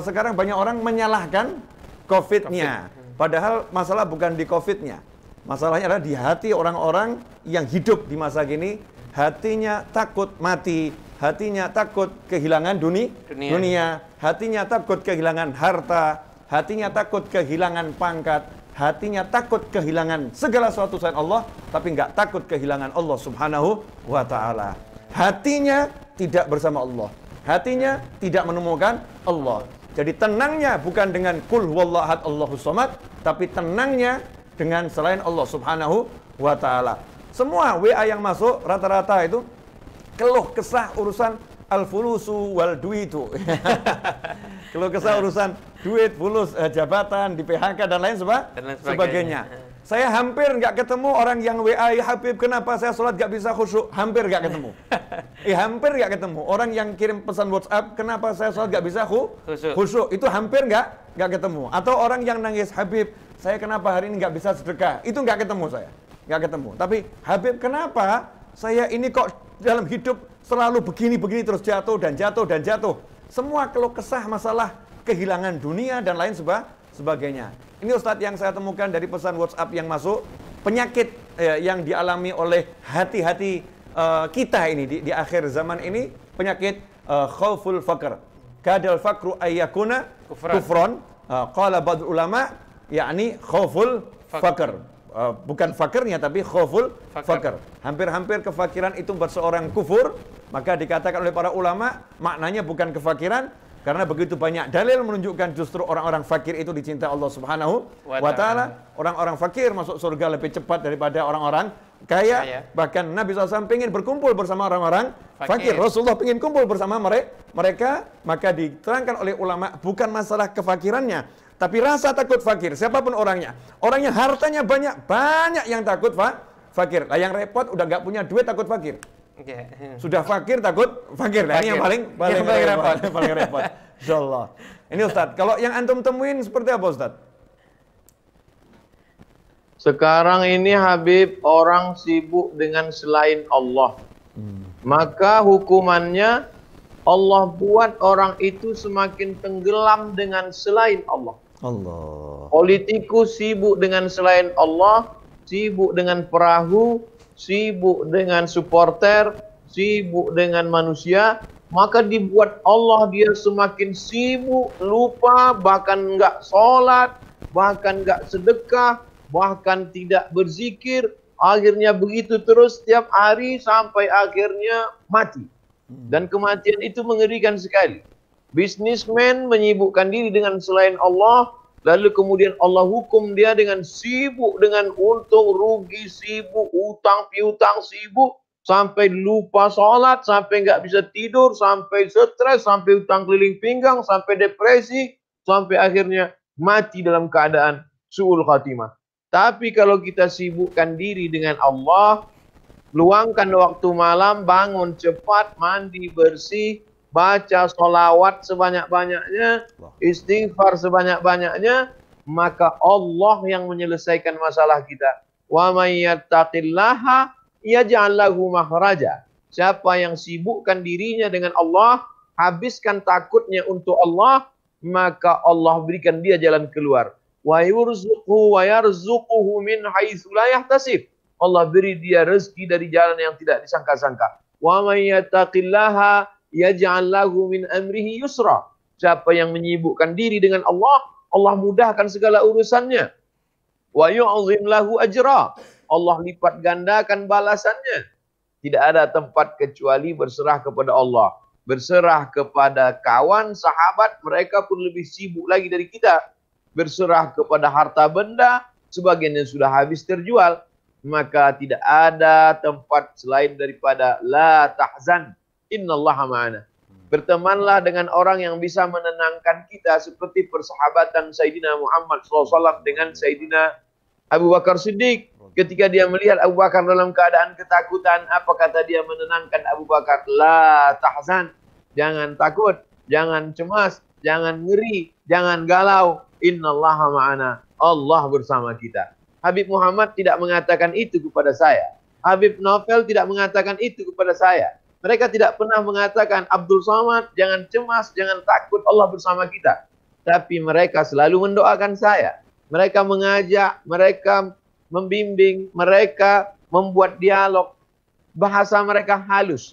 sekarang banyak orang menyalahkan COVID-nya. Padahal masalah bukan di COVID-nya. Masalahnya adalah di hati orang-orang yang hidup di masa kini, hatinya takut mati, hatinya takut kehilangan dunia, hatinya takut kehilangan harta, hatinya takut kehilangan pangkat, hatinya takut kehilangan segala sesuatu selain Allah, tapi nggak takut kehilangan Allah Subhanahu wa Ta'ala. Hatinya tidak bersama Allah, hatinya tidak menemukan Allah. Jadi tenangnya bukan dengan kul huwallahu ahad Allahus samad, tapi tenangnya dengan selain Allah Subhanahu wa Ta'ala. Semua WA yang masuk rata-rata itu keluh kesah urusan al-fulusu wal duitu. Keluh kesah urusan duit, fulus, jabatan, di PHK dan lain sebagainya. Saya hampir nggak ketemu orang yang WA, ya Habib, kenapa saya sholat nggak bisa khusyuk? Hampir nggak ketemu. Hampir nggak ketemu. Orang yang kirim pesan WhatsApp, kenapa saya sholat nggak bisa khusyuk? Itu hampir nggak ketemu. Atau orang yang nangis, Habib, saya kenapa hari ini nggak bisa sedekah? Itu nggak ketemu saya. Nggak ketemu. Tapi, Habib, kenapa saya ini kok dalam hidup selalu begini-begini terus jatuh dan jatuh dan jatuh? Semua keluh kesah masalah kehilangan dunia dan lain sebagainya. Ini Ustadz yang saya temukan dari pesan WhatsApp yang masuk, penyakit yang dialami oleh hati-hati kita ini di akhir zaman ini, penyakit khauful faqr. Kadal faqru ayyakuna kufron. Qala ba'd ulama, yakni khauful faqr. Bukan fakirnya tapi khauful faqr. Hampir-hampir kefakiran itu buat seorang kufur, maka dikatakan oleh para ulama maknanya bukan kefakiran, karena begitu banyak dalil menunjukkan justru orang-orang fakir itu dicintai Allah Subhanahu wa Ta'ala. Orang-orang fakir masuk surga lebih cepat daripada orang-orang kaya. Bahkan Nabi SAW ingin berkumpul bersama orang-orang fakir. Rasulullah ingin kumpul bersama mereka. Maka diterangkan oleh ulama bukan masalah kefakirannya, tapi rasa takut fakir. Siapapun orangnya. Orangnya hartanya banyak yang takut fakir. Lah yang repot udah nggak punya duit takut fakir. Sudah fakir takut fakir. Nah, ini yang paling repot. Insyaallah. Ini Ustadz, kalau yang antum temuin seperti apa Ustadz? Sekarang ini Habib, orang sibuk dengan selain Allah. Maka hukumannya Allah buat orang itu semakin tenggelam dengan selain Allah. Allah. Politikus sibuk dengan selain Allah, sibuk dengan perahu, sibuk dengan supporter, sibuk dengan manusia, maka dibuat Allah dia semakin sibuk, lupa, bahkan enggak sholat, bahkan enggak sedekah, bahkan tidak berzikir. Akhirnya begitu terus setiap hari sampai akhirnya mati. Dan kematian itu mengerikan sekali. Bisnismen menyibukkan diri dengan selain Allah, lalu kemudian Allah hukum dia dengan sibuk dengan untung, rugi, sibuk, utang, piutang, sibuk, sampai lupa sholat, sampai nggak bisa tidur, sampai stres, sampai utang keliling pinggang, sampai depresi, sampai akhirnya mati dalam keadaan su'ul khatimah. Tapi kalau kita sibukkan diri dengan Allah, luangkan waktu malam, bangun cepat, mandi bersih, baca sholawat sebanyak-banyaknya, istighfar sebanyak-banyaknya, maka Allah yang menyelesaikan masalah kita. Wa may yattaqillaha yaj'al lahu makhraja. Siapa yang sibukkan dirinya dengan Allah, habiskan takutnya untuk Allah, maka Allah berikan dia jalan keluar. Wa yurzuquhu wa yarzuquhu min haitsu la yahtasib. Allah beri dia rezeki dari jalan yang tidak disangka-sangka. Wa may yattaqillaha yaj'al lahu min amrihi yusra. Siapa yang menyibukkan diri dengan Allah, Allah mudahkan segala urusannya. Wa yu'zim lahu ajra. Allah lipat gandakan balasannya. Tidak ada tempat kecuali berserah kepada Allah. Berserah kepada kawan, sahabat, mereka pun lebih sibuk lagi dari kita. Berserah kepada harta benda, sebagian yang sudah habis terjual. Maka tidak ada tempat selain daripada la tahzan, innallaha ma'ana. Bertemanlah dengan orang yang bisa menenangkan kita seperti persahabatan Sayyidina Muhammad SAW dengan Sayyidina Abu Bakar Siddiq. Ketika dia melihat Abu Bakar dalam keadaan ketakutan, apa kata dia menenangkan Abu Bakar? La tahzan, jangan takut, jangan cemas, jangan ngeri, jangan galau. Innallaha ma'ana, Allah bersama kita. Habib Muhammad tidak mengatakan itu kepada saya. Habib Novel tidak mengatakan itu kepada saya. Mereka tidak pernah mengatakan, Abdul Somad, jangan cemas, jangan takut, Allah bersama kita. Tapi mereka selalu mendoakan saya. Mereka mengajak, mereka membimbing, mereka membuat dialog. Bahasa mereka halus.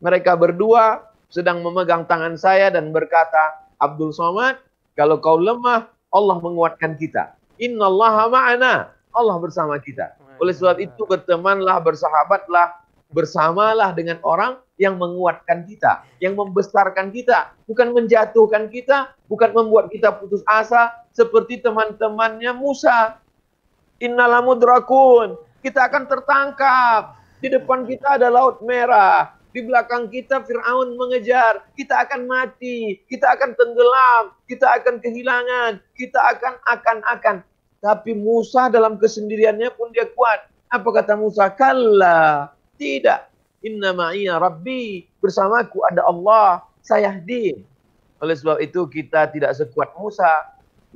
Mereka berdua sedang memegang tangan saya dan berkata, Abdul Somad, kalau kau lemah, Allah menguatkan kita. Innallaha ma'ana, Allah bersama kita. Oleh sebab itu bertemanlah, bersahabatlah, bersamalah dengan orang yang menguatkan kita, yang membesarkan kita, bukan menjatuhkan kita, bukan membuat kita putus asa seperti teman-temannya Musa. Innalamudrakun, kita akan tertangkap. Di depan kita ada laut merah. Di belakang kita Fir'aun mengejar. Kita akan mati. Kita akan tenggelam. Kita akan kehilangan. Kita akan. Tapi Musa dalam kesendiriannya pun dia kuat. Apa kata Musa? Kalla. Tidak. Inna ma'iya Rabbi. Bersamaku ada Allah. Sayahdin. Oleh sebab itu kita tidak sekuat Musa.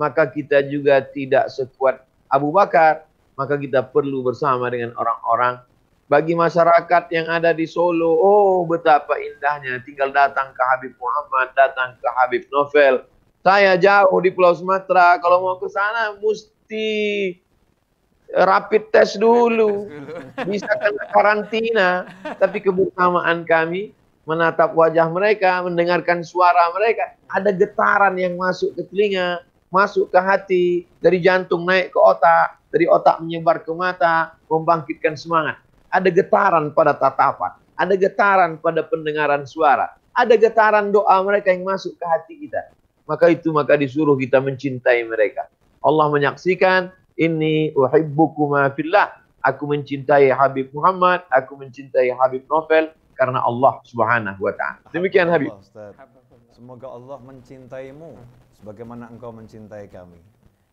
Maka kita juga tidak sekuat Abu Bakar. Maka kita perlu bersama dengan orang-orang. Bagi masyarakat yang ada di Solo, oh betapa indahnya tinggal datang ke Habib Muhammad, datang ke Habib Novel. Saya jauh di Pulau Sumatera, kalau mau ke sana mesti rapid test dulu. Bisa kena karantina, tapi kebersamaan kami menatap wajah mereka, mendengarkan suara mereka, ada getaran yang masuk ke telinga, masuk ke hati, dari jantung naik ke otak, dari otak menyebar ke mata, membangkitkan semangat. Ada getaran pada tatapan, ada getaran pada pendengaran suara, ada getaran doa mereka yang masuk ke hati kita. Maka disuruh kita mencintai mereka. Allah menyaksikan, inni uhibbukuma fillah. Aku mencintai Habib Muhammad, aku mencintai Habib Novel karena Allah Subhanahu wa taala. Demikian Habib. Semoga Allah mencintaimu sebagaimana engkau mencintai kami.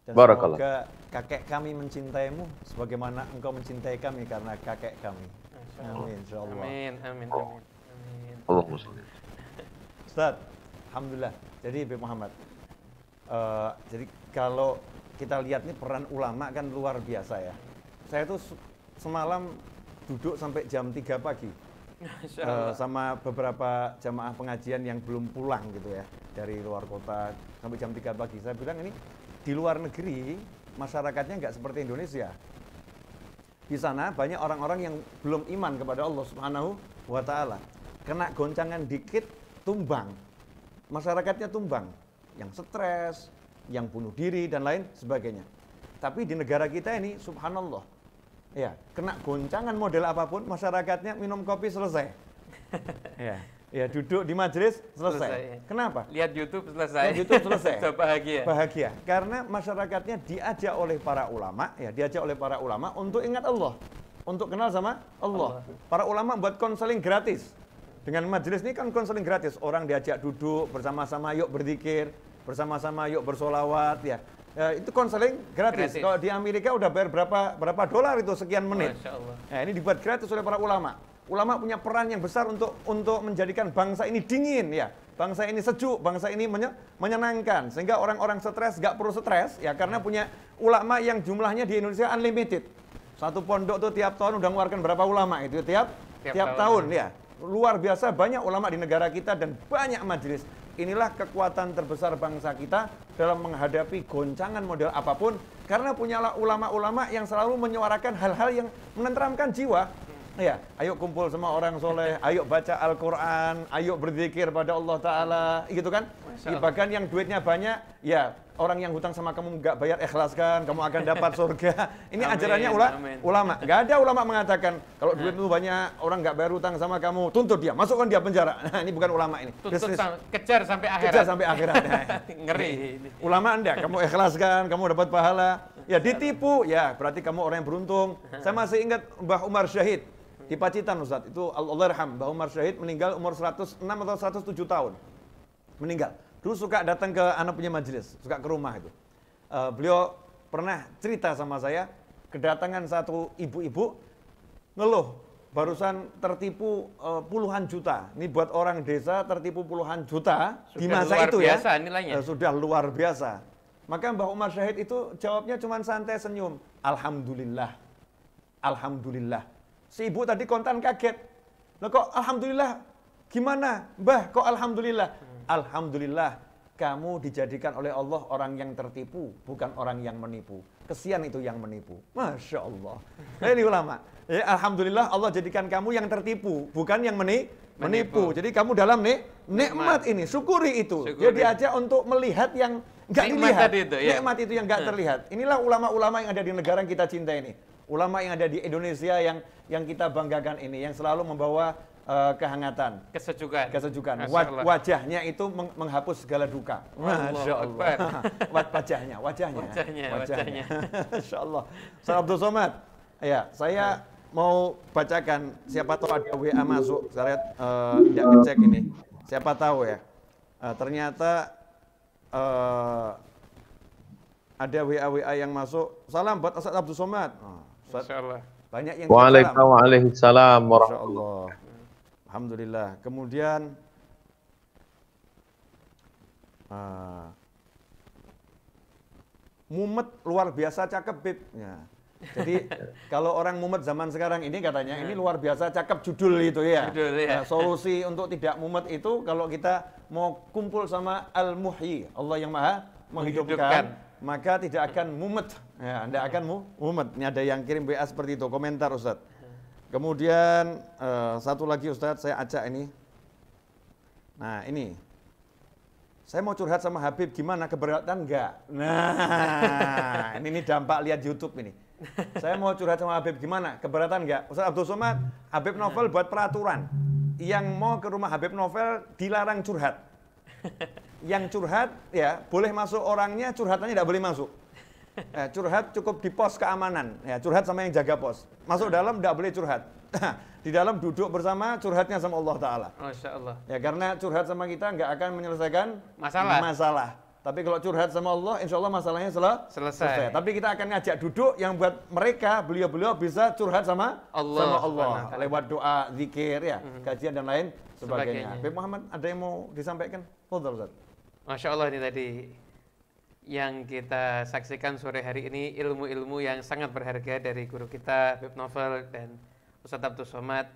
Dan Barakallah. Semoga kakek kami mencintaimu sebagaimana engkau mencintai kami karena kakek kami. Amin, insyaallah. Amin. Allahumma shalli. Ustaz, alhamdulillah. Jadi Habib Muhammad, jadi kalau kita lihat nih peran ulama kan luar biasa ya. Saya tuh semalam duduk sampai jam 3 pagi. sama beberapa jamaah pengajian yang belum pulang gitu ya dari luar kota sampai jam 3 pagi. Saya bilang ini di luar negeri masyarakatnya nggak seperti Indonesia. Di sana banyak orang-orang yang belum iman kepada Allah Subhanahu wa Ta'ala. Kena goncangan dikit, tumbang. Masyarakatnya tumbang. Yang stres, yang bunuh diri, dan lain sebagainya. Tapi di negara kita ini, subhanallah, ya, kena goncangan model apapun, masyarakatnya minum kopi selesai. Ya, duduk di majelis selesai. Kenapa? Lihat YouTube selesai. Lihat YouTube selesai. Bahagia. Bahagia. Karena masyarakatnya diajak oleh para ulama, untuk ingat Allah, untuk kenal sama Allah. Para ulama buat konseling gratis. Dengan majelis ini kan konseling gratis. Orang diajak duduk bersama-sama, yuk berzikir, bersama-sama yuk bersolawat, ya. Itu konseling gratis. Kalau di Amerika udah bayar berapa dolar itu sekian menit. Masya Allah. Nah, ini dibuat gratis oleh para ulama. Ulama punya peran yang besar untuk menjadikan bangsa ini dingin, ya. Bangsa ini sejuk, bangsa ini menyenangkan. Sehingga orang-orang stres nggak perlu stres, ya, karena punya ulama yang jumlahnya di Indonesia unlimited. Satu pondok tuh tiap tahun udah mengeluarkan berapa ulama itu tiap tahun, ya. Luar biasa banyak ulama di negara kita dan banyak majelis. Inilah kekuatan terbesar bangsa kita dalam menghadapi goncangan model apapun, karena punya ulama-ulama yang selalu menyuarakan hal-hal yang menenteramkan jiwa. Ya, ayo kumpul sama orang soleh, ayo baca Al-Quran, ayo berzikir pada Allah Ta'ala, gitu kan? Bahkan yang duitnya banyak, ya orang yang hutang sama kamu nggak bayar, ikhlaskan, kamu akan dapat surga. Ini amin, ajarannya ulama. Nggak ada ulama mengatakan kalau duit itu banyak, orang nggak bayar hutang sama kamu, tuntut dia, masukkan dia penjara. Nah, ini bukan ulama ini. Kejar sampai akhirat. Kejar sampai akhirat. Ngeri. Ulama Anda, kamu ikhlaskan, kamu dapat pahala. Ya ditipu, ya berarti kamu orang yang beruntung. Saya masih ingat Mbah Umar Syahid di Pacitan, Ustaz. Itu Allahyarham, Mbah Umar Syahid meninggal umur 106 atau 107 tahun. Meninggal. Dulu suka datang ke anak punya majelis, suka ke rumah itu. Beliau pernah cerita sama saya, kedatangan satu ibu-ibu ngeluh, barusan tertipu puluhan juta. Ini buat orang desa tertipu puluhan juta di masa itu ya. Sudah luar biasa nilainya. Sudah luar biasa. Maka Mbah Umar Syahid itu jawabnya cuma santai senyum. Alhamdulillah. Alhamdulillah. Si ibu tadi kontan kaget. Loh kok alhamdulillah? Gimana? Mbah, kok alhamdulillah? Alhamdulillah, kamu dijadikan oleh Allah orang yang tertipu, bukan orang yang menipu. Kesian itu yang menipu. Masya Allah. Nah, ini ulama. Ya, alhamdulillah Allah jadikan kamu yang tertipu, bukan yang menipu. Jadi kamu dalam nikmat ini, syukuri itu. Dia diajak untuk melihat yang nggak dilihat. Nikmat itu yang nggak terlihat. Inilah ulama-ulama yang ada di negara yang kita cinta ini. Ulama yang ada di Indonesia yang kita banggakan ini, yang selalu membawa kehangatan, kesejukan. Wajahnya itu menghapus segala duka. Masya Allah. Wajahnya. Masya Allah. Ustaz Abdul Somad. Ya, saya mau bacakan. Siapa tahu ada WA masuk. Saya tidak ngecek ini. Siapa tahu ya. Ternyata ada WA yang masuk. Salam buat Ustaz Abdul Somad. Masya Allah. Banyak yang Waalaikumsalam warahmatullahi. Alhamdulillah. Kemudian mumet luar biasa cakep, Bib. Ya. Jadi kalau orang mumet zaman sekarang ini katanya ini luar biasa cakep judul itu ya. Nah, solusi untuk tidak mumet itu kalau kita mau kumpul sama Al-Muhyi, Allah yang Maha menghidupkan, maka tidak akan mumet. Ya, Anda akan mumet. Ini ada yang kirim WA seperti itu, komentar Ustaz. Kemudian satu lagi Ustadz, saya acak ini. Nah ini, saya mau curhat sama Habib, gimana, keberatan enggak? Nah ini dampak lihat YouTube ini. Saya mau curhat sama Habib, gimana, keberatan enggak? Ustadz Abdul Somad, Habib Novel buat peraturan. Yang mau ke rumah Habib Novel dilarang curhat. Yang curhat ya boleh masuk orangnya, curhatannya tidak boleh masuk. Curhat cukup di pos keamanan, ya, curhat sama yang jaga pos. Masuk dalam tidak boleh curhat. Di dalam duduk bersama, curhatnya sama Allah Ta'ala. Masya Allah. Ya, karena curhat sama kita nggak akan menyelesaikan masalah. Tapi kalau curhat sama Allah, insya Allah masalahnya selesai. Tapi kita akan ngajak duduk yang buat mereka, beliau-beliau bisa curhat sama Allah. Lewat doa, zikir, ya, kajian dan lain sebagainya. Habib Muhammad, ada yang mau disampaikan? Ustaz. Masya Allah, ini tadi yang kita saksikan sore hari ini ilmu-ilmu yang sangat berharga dari guru kita Habib Novel dan Ustadz Abdul Somad.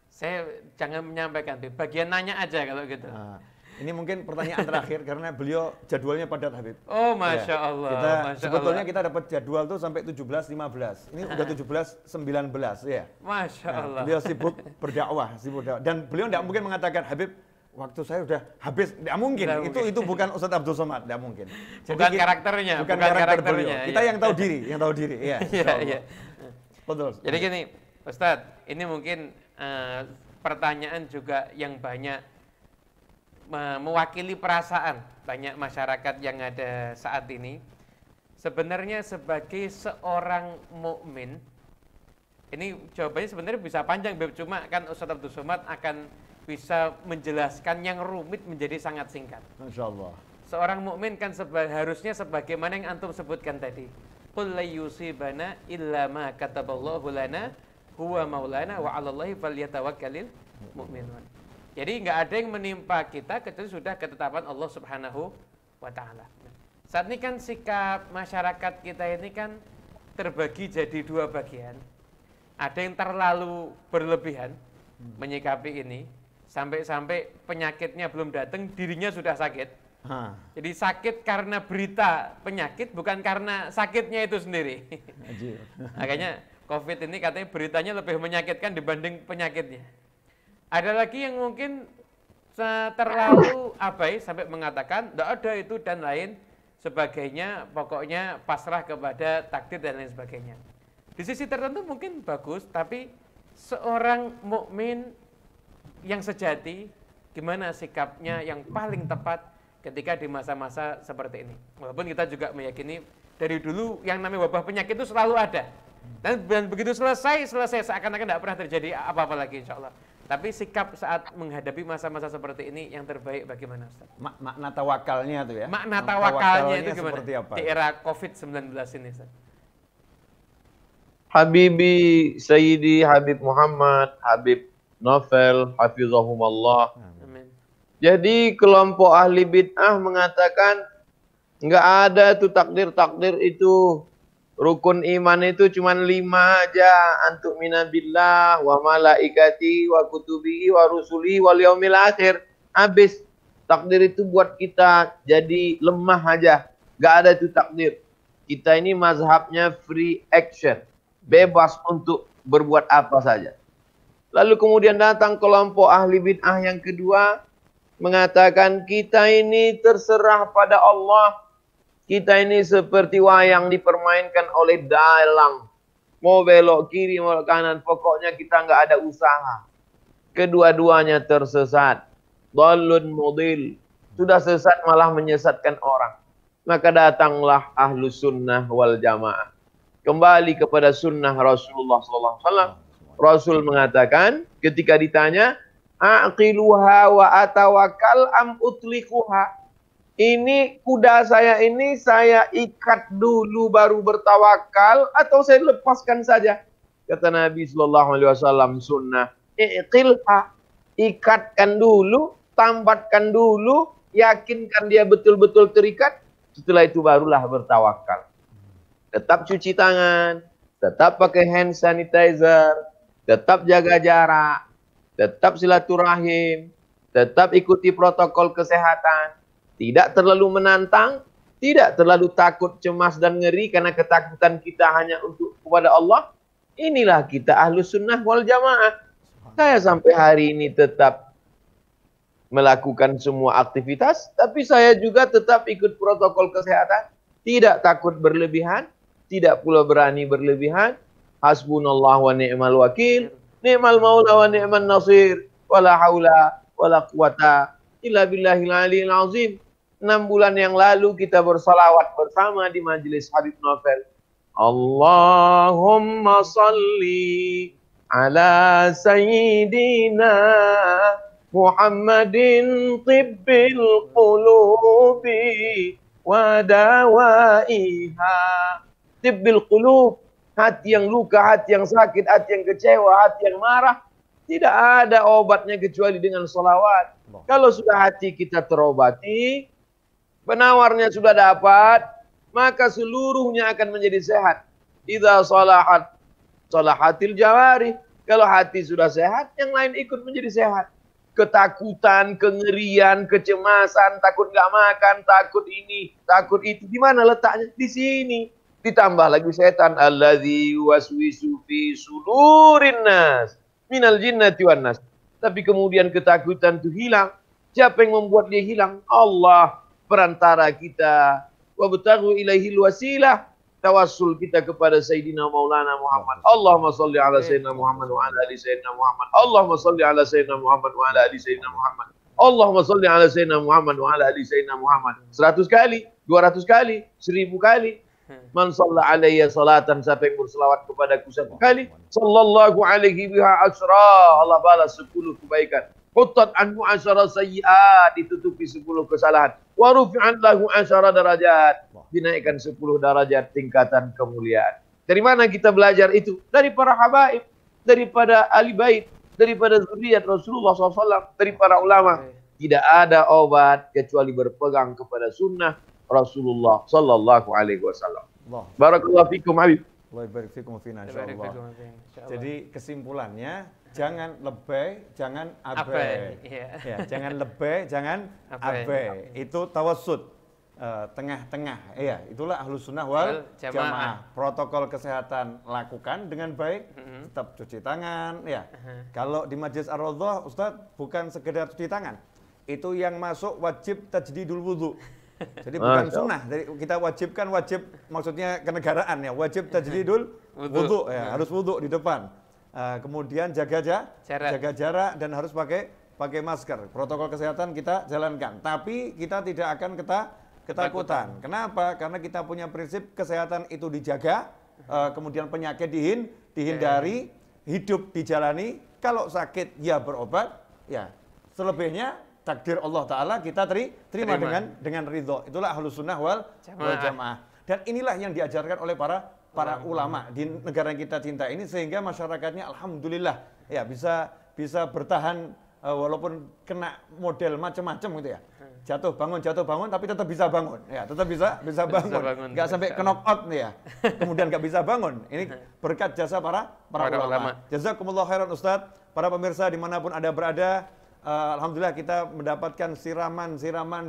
Saya jangan menyampaikan, Habib. Bagian nanya aja kalau gitu. Nah, ini mungkin pertanyaan terakhir karena beliau jadwalnya padat, Habib. Oh, Masya Allah. Kita Masya sebetulnya Allah. kita dapat jadwal tuh sampai 17.15. Ini udah 17.19 ya. Masya Allah. Beliau sibuk berdakwah, dan beliau tidak mungkin mengatakan, Habib, waktu saya udah habis. Tidak mungkin. Itu bukan Ustadz Abdul Somad, tidak mungkin. Bukan karakternya. Bukan karakter beliau. Kita yang tahu diri, Iya. Iya. Betul. Jadi gini, Ustadz, ini mungkin pertanyaan juga yang banyak mewakili perasaan banyak masyarakat yang ada saat ini. Sebenarnya sebagai seorang mukmin, ini jawabannya sebenarnya bisa panjang, cuma kan Ustadz Abdul Somad akan bisa menjelaskan yang rumit menjadi sangat singkat. Masya Allah. Seorang mukmin kan harusnya sebagaimana yang antum sebutkan tadi. Qul la yusibana illa ma kataballahu lana huwa maulana wa 'alallahi falyatawakkalul mu'minun. Jadi nggak ada yang menimpa kita kecuali sudah ketetapan Allah Subhanahu wa Ta'ala. Saat ini kan sikap masyarakat kita ini kan terbagi jadi dua bagian. Ada yang terlalu berlebihan menyikapi ini, sampai-sampai penyakitnya belum datang, dirinya sudah sakit. Jadi sakit karena berita penyakit, bukan karena sakitnya itu sendiri. Makanya COVID ini katanya beritanya lebih menyakitkan dibanding penyakitnya. Ada lagi yang mungkin terlalu abai sampai mengatakan tidak ada itu dan lain sebagainya, pokoknya pasrah kepada takdir dan lain sebagainya. Di sisi tertentu mungkin bagus, tapi seorang mukmin yang sejati gimana sikapnya yang paling tepat ketika di masa-masa seperti ini. Walaupun kita juga meyakini dari dulu yang namanya wabah penyakit itu selalu ada. Dan begitu selesai seakan-akan tidak pernah terjadi apa-apa lagi insya Allah. Tapi sikap saat menghadapi masa-masa seperti ini yang terbaik bagaimana, Ustaz? Makna tawakalnya tuh ya? Makna tawakalnya itu gimana? Apa? Di era COVID-19 ini, Ustaz. Habibi Sayyidi Habib Muhammad, Habib Novel, Hafizahumallah. Amin. Jadi kelompok ahli bid'ah mengatakan nggak ada tuh takdir itu. Rukun iman itu cuma 5 aja. Antuk minabillah wa malaikati wa kutubihi wa rusuli wal yaumil akhir. Habis. Takdir itu buat kita jadi lemah aja. Gak ada itu takdir. Kita ini mazhabnya free action. Bebas untuk berbuat apa saja. Lalu kemudian datang kelompok ahli bid'ah yang kedua. Mengatakan kita ini terserah pada Allah. Kita ini seperti wayang dipermainkan oleh dalang. Mau belok kiri, mau kanan. Pokoknya kita nggak ada usaha. Kedua-duanya tersesat. Dhalun mudil. Sudah sesat malah menyesatkan orang. Maka datanglah ahlus sunnah wal jamaah. Kembali kepada sunnah Rasulullah SAW. Rasul mengatakan ketika ditanya. Aqiluha wa atawakal am utlikuha. Ini kuda saya ini saya ikat dulu baru bertawakal atau saya lepaskan saja. Kata Nabi SAW sunnah. Iqilha. Ikatkan dulu, tambatkan dulu, yakinkan dia betul-betul terikat. Setelah itu barulah bertawakal. Tetap cuci tangan, tetap pakai hand sanitizer, tetap jaga jarak, tetap silaturahim, tetap ikuti protokol kesehatan. Tidak terlalu menantang, tidak terlalu takut, cemas, dan ngeri karena ketakutan kita hanya untuk kepada Allah. Inilah kita ahlus sunnah wal jamaah. Saya sampai hari ini tetap melakukan semua aktivitas, tapi saya juga tetap ikut protokol kesehatan. Tidak takut berlebihan, tidak pula berani berlebihan. Hasbunallah wa ni'mal wakil, ni'mal maula wa ni'man nasir, wala haula wala quwata illa billahil aliyil azim. 6 bulan yang lalu kita bersalawat bersama di majelis Habib Novel. Allahumma salli ala sayyidina Muhammadin tibbil qulubi wa dawaiha. Tibbil qulub, hati yang luka, hati yang sakit, hati yang kecewa, hati yang marah. Tidak ada obatnya kecuali dengan salawat. Kalau sudah hati kita terobati, penawarnya sudah dapat, maka seluruhnya akan menjadi sehat. Idza salahat salahatil jawari Kalau hati sudah sehat, yang lain ikut menjadi sehat. Ketakutan, kengerian, kecemasan, takut nggak makan, takut ini, takut itu. Di mana letaknya? Di sini. Ditambah lagi setan. Alladzi waswisu fi sudurin nas minal jinnati wan nas. Tapi kemudian ketakutan itu hilang. Siapa yang membuat dia hilang? Allah, perantara kita. Wabtaghu ilaihil wasilah. Tawassul kita kepada Sayyidina Maulana Muhammad. Allahumma salli ala Sayyidina Muhammad wa ala ali Sayyidina Muhammad. Allahumma salli ala Sayyidina Muhammad wa ala ali Sayyidina Muhammad. Allahumma salli ala Sayyidina Muhammad wa ala ali Sayyidina Muhammad. 100 kali, 200 kali, 1000 kali. Man shalla alayya salatan, siapa yang berselawat kepadaku 1 kali, sallallahu alaihi biha asra, Allah balas 10 kebaikan. Quttat anhu asyara sayyi'at, ditutupi 10 kesalahan. Wa rufi'an lahu asyara darajat, dinaikkan 10 derajat tingkatan kemuliaan. Dari mana kita belajar itu? Dari para habaib, daripada ahli bait, daripada zuriat Rasulullah SAW, dari para ulama. Tidak ada obat kecuali berpegang kepada sunnah Rasulullah Sallallahu Alaihi Wasallam. Barakallahu fikum Habib. Allah barik fikum fina insyaallah. Jadi kesimpulannya, jangan lebay, jangan abai. Ya, jangan lebay, jangan abai. Itu tawassut, tengah-tengah. Iya, itulah ahlus sunnah wal jamaah. Protokol kesehatan lakukan dengan baik, tetap cuci tangan. Ya, kalau di Majlis Ar-Raudhah, Ustadz, bukan sekedar cuci tangan. Itu yang masuk wajib tajdidul wudhu. Jadi bukan sunnah, jadi kita wajibkan, wajib maksudnya kenegaraan ya, wajib tajdidul wudhu ya, harus wudhu di depan. Kemudian jaga jarak dan harus pakai masker. Protokol kesehatan kita jalankan, tapi kita tidak akan ketakutan. Kenapa? Karena kita punya prinsip kesehatan itu dijaga, kemudian penyakit dihindari, hidup dijalani. Kalau sakit ya berobat, ya selebihnya takdir Allah Ta'ala kita terima dengan ridho. Itulah ahlus sunnah wal jamaah. Dan inilah yang diajarkan oleh para ulama di negara yang kita cinta ini, sehingga masyarakatnya alhamdulillah ya bisa bertahan walaupun kena model macam-macam gitu ya. Jatuh bangun tapi tetap bisa bangun. Ya, tetap bisa bangun. Enggak sampai knock out nih ya. Kemudian enggak bisa bangun. Ini berkat jasa para ulama. Jazakumullah khairan Ustadz. Para pemirsa dimanapun Anda berada, alhamdulillah kita mendapatkan siraman,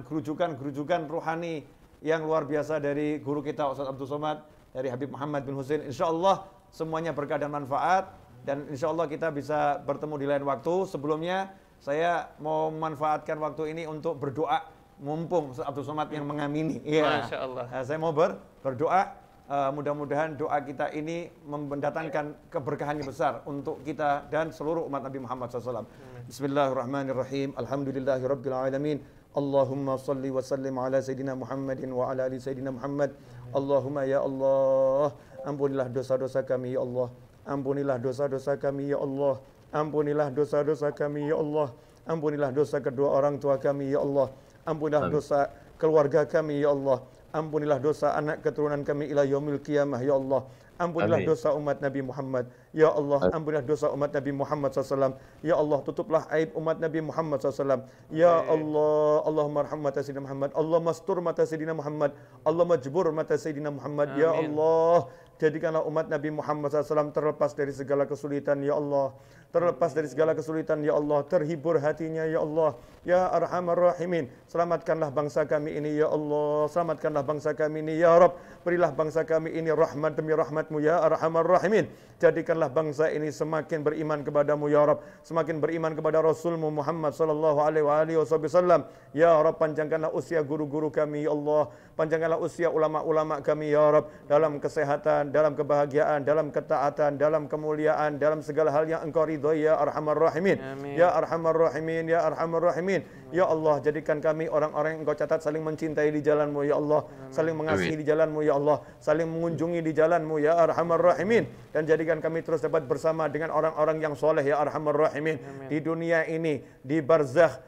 gerujukan ruhani yang luar biasa dari guru kita Ustadz Abdul Somad, dari Habib Muhammad bin Husain. Insyaallah semuanya berkah dan manfaat, dan insyaallah kita bisa bertemu di lain waktu. Sebelumnya saya mau memanfaatkan waktu ini untuk berdoa, mumpung Ustadz Abdul Somad yang mengamini. Iya. Masyaallah. Saya mau berdoa. Mudah-mudahan doa kita ini mendatangkan keberkahan yang besar untuk kita dan seluruh umat Nabi Muhammad SAW. Bismillahirrahmanirrahim. Alhamdulillahirabbil alamin. Allahumma salli wa sallim ala Sayyidina Muhammadin wa ala ali Sayyidina Muhammad. Allahumma ya Allah, ampunilah dosa-dosa kami ya Allah. Ampunilah dosa-dosa kami ya Allah. Ampunilah dosa-dosa kami ya Allah. Ampunilah dosa kedua orang tua kami ya Allah. Ampunilah dosa keluarga kami ya Allah. Ampunilah dosa anak keturunan kami ila yaumil qiyamah ya Allah. Ampunilah dosa umat Nabi Muhammad ya Allah. Ampunilah dosa umat Nabi Muhammad SAW ya Allah. Tutuplah aib umat Nabi Muhammad SAW ya Allah. Allahumma arham mata Sayyidina Muhammad. Allahumma astur mata Sayyidina Muhammad. Allahumma jbur mata Sayyidina Muhammad ya Allah. Jadikanlah umat Nabi Muhammad SAW terlepas dari segala kesulitan ya Allah. Terlepas dari segala kesulitan ya Allah. Terhibur hatinya ya Allah. Ya Arhamar Rahimin. Selamatkanlah bangsa kami ini ya Allah. Selamatkanlah bangsa kami ini ya Rabb. Berilah bangsa kami ini rahmat demi rahmatmu ya Arhamar Rahimin. Jadikanlah bangsa ini semakin beriman kepadamu ya Rabb. Semakin beriman kepada Rasulmu Muhammad sallallahu alaihi wasallam. Ya Rabb, panjangkanlah usia guru-guru kami ya Allah. Panjangkanlah usia ulama-ulama kami ya Rabb. Dalam kesehatan, dalam kebahagiaan, dalam ketaatan, dalam kemuliaan, dalam segala hal yang Engkau ridhoi ya Arhamar Rahimin. Ya Arhamar Rahimin, ya Arhamar Rahimin. Ya Allah, jadikan kami orang-orang yang Engkau catat saling mencintai di jalan-Mu ya Allah. Saling mengasihi di jalan-Mu ya Allah. Saling mengunjungi di jalan-Mu ya Arhamar Rahimin. Dan jadikan kami terus dapat bersama dengan orang-orang yang soleh ya Arhamar Rahimin. Di dunia ini, di barzakh,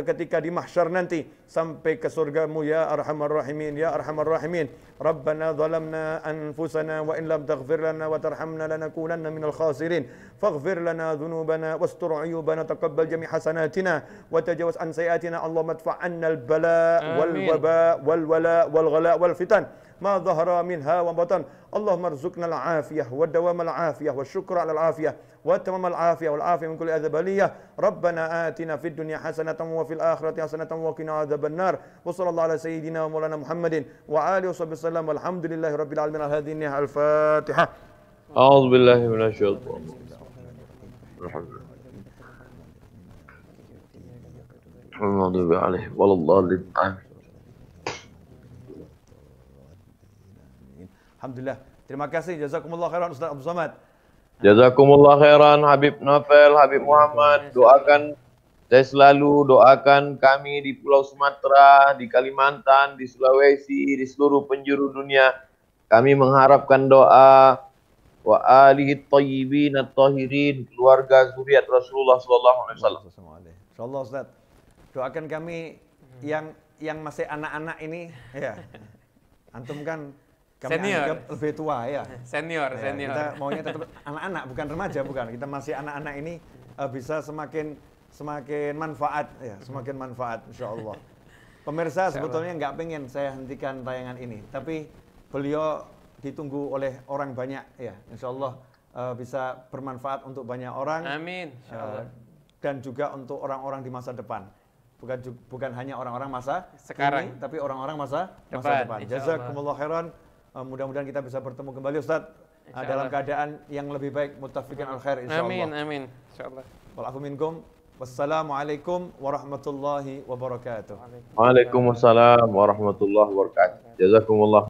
ketika di mahsyar nanti, sampai ke surga-Mu ya Arhamar Rahimin ya Arhamar Rahimin. Rabbana zalamna anfusana wa in lam taghfir lana wa tarhamna lanakunanna minal khasirin. Faghfir lana dhunubana wastur uyubana taqabbal jami' hasanatina wa tajawaz an sayiatina. Allahumma adfa' 'anna al-bala wal waba wal wala wal ghala wal fitan ma dhahara minha wa batan. Allahumma arzuqna al-afiyah wa dawam al-afiyah wa syukra al-afiyah وتمام العافية والعافية من كل أذى بلية. ربنا آتنا في الدنيا حسنة وفي الآخرة حسنة وقنا عذاب النار. وصلى الله على سيدنا ومولانا محمد وآله وصحبه وسلم والحمد لله رب العالمين. على هذه النهاية الفاتحة. أعوذ بالله من الشيطان. الحمد لله. المغضوب عليهم ولا الضالين. آمين. Alhamdulillah. Terima kasih. Jazakumullah khairan Ustaz Abdul Somad. Jazakumullah khairan Habib Novel, Habib Muhammad. Doakan saya selalu doakan kami di Pulau Sumatera, di Kalimantan, di Sulawesi, di seluruh penjuru dunia. Kami mengharapkan doa wa alihi thayyibin at-tahirin, keluarga zuriat Rasulullah sallallahu alaihi wasallam. Insyaallah Ustaz. Doakan kami yang masih anak-anak ini ya. Antum kan kami senior, anggap lebih tua ya. Senior. Kita maunya tetap anak-anak, bukan remaja, bukan. Kita masih anak-anak ini bisa semakin manfaat ya, semakin manfaat insyaallah. Pemirsa sebetulnya nggak pengen saya hentikan tayangan ini, tapi beliau ditunggu oleh orang banyak ya. Insyaallah bisa bermanfaat untuk banyak orang. Amin. Dan juga untuk orang-orang di masa depan. Bukan hanya orang-orang masa sekarang, ini, tapi orang-orang masa depan. Jazakumullah khairan. Mudah-mudahan kita bisa bertemu kembali Ustaz dalam keadaan yang lebih baik, muttafiqan al khair insyaallah. Amin insyaallah. Wal minkum. Wassalamualaikum warahmatullahi wabarakatuh. Waalaikumsalam warahmatullahi wabarakatuh. Jazakumullah